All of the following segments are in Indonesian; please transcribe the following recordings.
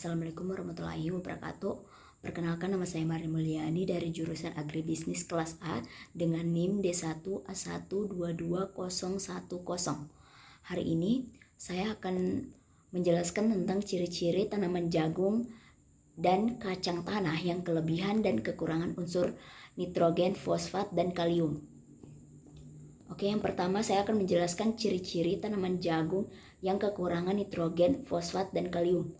Assalamualaikum warahmatullahi wabarakatuh. Perkenalkan, nama saya Mari Mulyani dari jurusan Agribisnis kelas A dengan NIM D1A1222010. Hari ini saya akan menjelaskan tentang ciri-ciri tanaman jagung dan kacang tanah yang kelebihan dan kekurangan unsur nitrogen, fosfat, dan kalium. Oke, yang pertama saya akan menjelaskan ciri-ciri tanaman jagung yang kekurangan nitrogen, fosfat, dan kalium.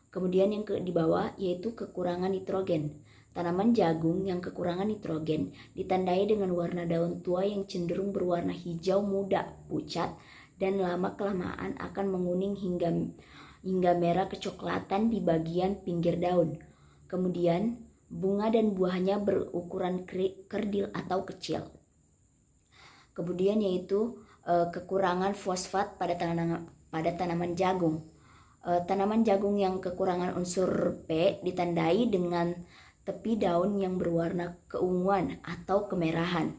Kemudian yang di bawah yaitu kekurangan nitrogen. Tanaman jagung yang kekurangan nitrogen ditandai dengan warna daun tua yang cenderung berwarna hijau muda, pucat, dan lama-kelamaan akan menguning hingga merah kecoklatan di bagian pinggir daun. Kemudian bunga dan buahnya berukuran kerdil atau kecil. Kemudian yaitu kekurangan fosfat pada tanaman jagung. Tanaman jagung yang kekurangan unsur P ditandai dengan tepi daun yang berwarna keunguan atau kemerahan.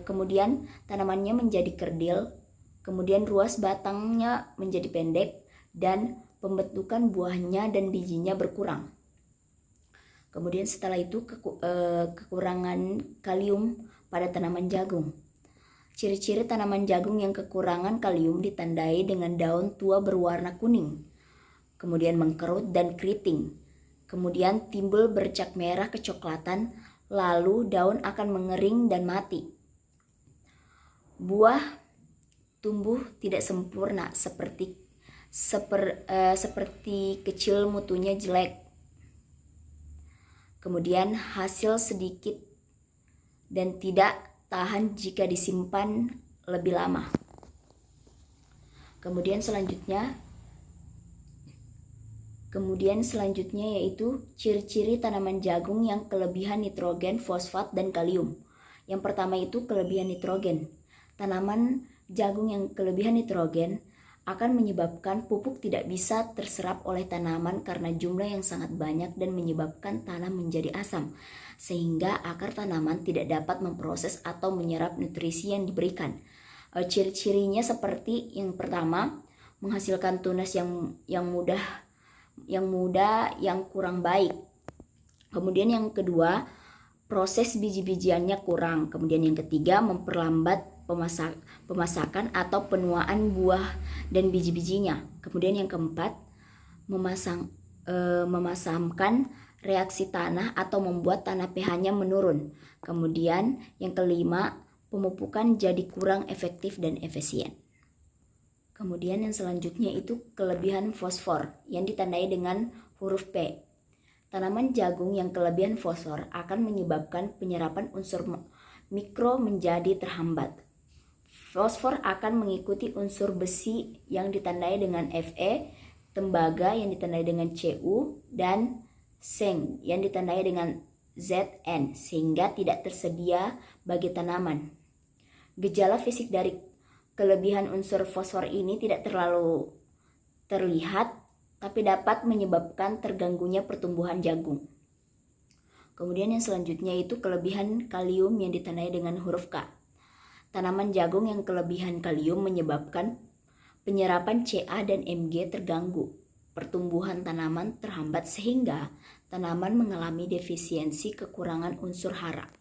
Kemudian tanamannya menjadi kerdil, kemudian ruas batangnya menjadi pendek, dan pembentukan buahnya dan bijinya berkurang. Kemudian setelah itu kekurangan kalium pada tanaman jagung. Ciri-ciri tanaman jagung yang kekurangan kalium ditandai dengan daun tua berwarna kuning, kemudian mengkerut dan keriting, kemudian timbul bercak merah kecoklatan, lalu daun akan mengering dan mati. Buah tumbuh tidak sempurna seperti kecil, mutunya jelek. Kemudian hasil sedikit dan tidak tahan jika disimpan lebih lama. Kemudian selanjutnya yaitu ciri-ciri tanaman jagung yang kelebihan nitrogen, fosfat, dan kalium. Yang pertama itu kelebihan nitrogen. Tanaman jagung yang kelebihan nitrogen akan menyebabkan pupuk tidak bisa terserap oleh tanaman karena jumlah yang sangat banyak dan menyebabkan tanah menjadi asam, sehingga akar tanaman tidak dapat memproses atau menyerap nutrisi yang diberikan. Ciri-cirinya seperti yang pertama, menghasilkan tunas yang mudah yang kurang baik. Kemudian yang kedua, proses biji-bijiannya kurang. Kemudian yang ketiga, memperlambat pemasakan atau penuaan buah dan biji-bijinya. Kemudian yang keempat, memasamkan reaksi tanah atau membuat tanah pH-nya menurun. Kemudian yang kelima, pemupukan jadi kurang efektif dan efisien. Kemudian yang selanjutnya itu kelebihan fosfor yang ditandai dengan huruf P. Tanaman jagung yang kelebihan fosfor akan menyebabkan penyerapan unsur mikro menjadi terhambat. Fosfor akan mengikuti unsur besi yang ditandai dengan Fe, tembaga yang ditandai dengan Cu, dan seng yang ditandai dengan Zn, sehingga tidak tersedia bagi tanaman. Gejala fisik dari kelebihan unsur fosfor ini tidak terlalu terlihat, tapi dapat menyebabkan terganggunya pertumbuhan jagung. Kemudian yang selanjutnya itu kelebihan kalium yang ditandai dengan huruf K. Tanaman jagung yang kelebihan kalium menyebabkan penyerapan Ca dan Mg terganggu. Pertumbuhan tanaman terhambat sehingga tanaman mengalami defisiensi kekurangan unsur hara.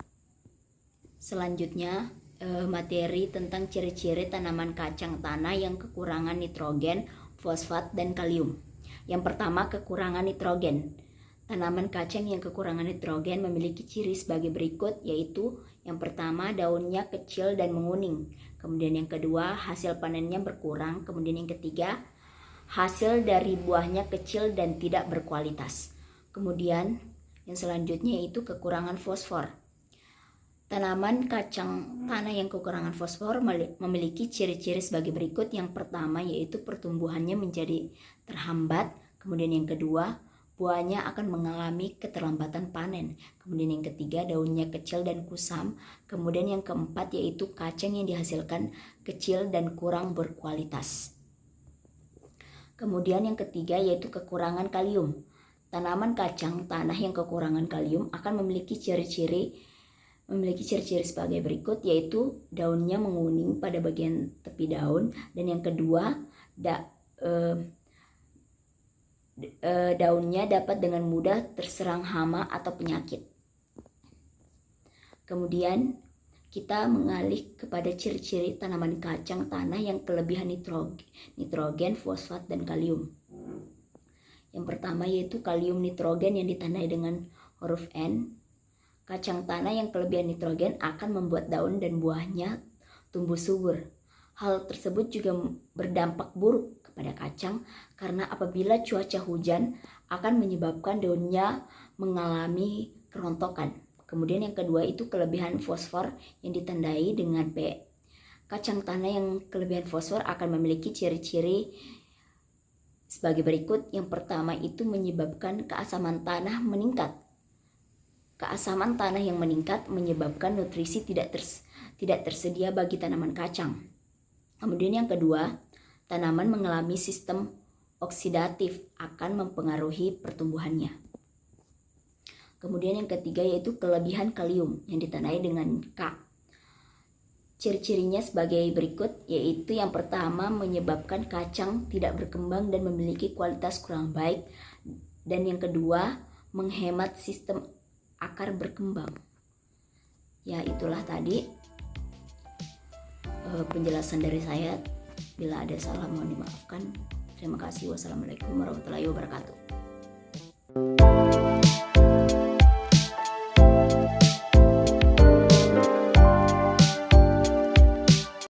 Selanjutnya materi tentang ciri-ciri tanaman kacang tanah yang kekurangan nitrogen, fosfat, dan kalium. Yang pertama, kekurangan nitrogen. Tanaman kacang yang kekurangan nitrogen memiliki ciri sebagai berikut, yaitu yang pertama, daunnya kecil dan menguning. Kemudian yang kedua, hasil panennya berkurang. Kemudian yang ketiga, hasil dari buahnya kecil dan tidak berkualitas. Kemudian yang selanjutnya itu kekurangan fosfor. Tanaman kacang tanah yang kekurangan fosfor memiliki ciri-ciri sebagai berikut. Yang pertama yaitu pertumbuhannya menjadi terhambat. Kemudian yang kedua, buahnya akan mengalami keterlambatan panen. Kemudian yang ketiga, daunnya kecil dan kusam. Kemudian yang keempat yaitu kacang yang dihasilkan kecil dan kurang berkualitas. Kemudian yang ketiga yaitu kekurangan kalium. Tanaman kacang tanah yang kekurangan kalium akan memiliki ciri-ciri sebagai berikut, yaitu daunnya menguning pada bagian tepi daun, dan yang kedua daunnya dapat dengan mudah terserang hama atau penyakit. Kemudian kita mengalih kepada ciri-ciri tanaman kacang tanah yang kelebihan nitrogen, fosfat, dan kalium. Yang pertama yaitu kalium nitrogen yang ditandai dengan huruf N. Kacang tanah yang kelebihan nitrogen akan membuat daun dan buahnya tumbuh subur. Hal tersebut juga berdampak buruk kepada kacang karena apabila cuaca hujan akan menyebabkan daunnya mengalami kerontokan. Kemudian yang kedua itu kelebihan fosfor yang ditandai dengan P. Kacang tanah yang kelebihan fosfor akan memiliki ciri-ciri sebagai berikut. Yang pertama itu menyebabkan keasaman tanah meningkat. Keasaman tanah yang meningkat menyebabkan nutrisi tidak tersedia bagi tanaman kacang. Kemudian yang kedua, tanaman mengalami sistem oksidatif akan mempengaruhi pertumbuhannya. Kemudian yang ketiga yaitu kelebihan kalium yang ditandai dengan K. Ciri-cirinya sebagai berikut, yaitu yang pertama menyebabkan kacang tidak berkembang dan memiliki kualitas kurang baik, dan yang kedua menghemat sistem akar berkembang. Ya, itulah tadi penjelasan dari saya. Bila ada salah mohon dimaafkan. Terima kasih. Wassalamualaikum warahmatullahi wabarakatuh.